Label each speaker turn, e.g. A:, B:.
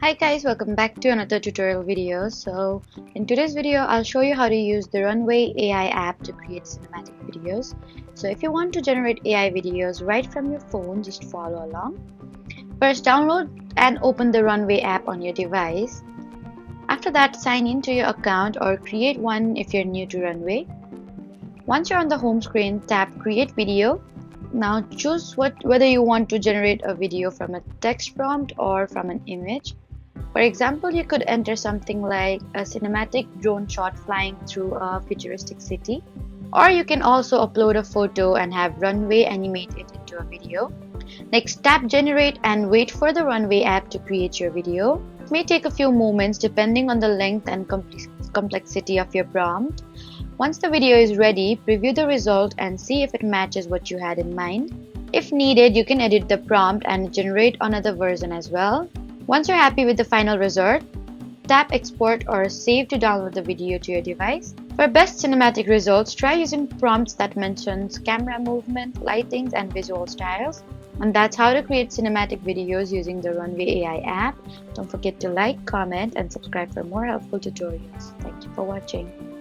A: Hi guys, welcome back to another tutorial video. In today's video, I'll show you how to use the Runway AI app to create cinematic videos. So if you want to generate AI videos right from your phone, just follow along. First, download and open the Runway app on your device. After that, sign in to your account or create one if you're new to Runway. Once you're on the home screen, tap Create Video. Now choose whether you want to generate a video from a text prompt or from an image. For example, you could enter something like a cinematic drone shot flying through a futuristic city. Or you can also upload a photo and have Runway animate it into a video. Next, tap Generate and wait for the Runway app to create your video. It may take a few moments depending on the length and complexity of your prompt. Once the video is ready, preview the result and see if it matches what you had in mind. If needed, you can edit the prompt and generate another version as well. Once you're happy with the final result, tap Export or Save to download the video to your device. For best cinematic results, try using prompts that mentions camera movement, lightings, and visual styles. And that's how to create cinematic videos using the Runway AI app. Don't forget to like, comment, and subscribe for more helpful tutorials. Thank you for watching.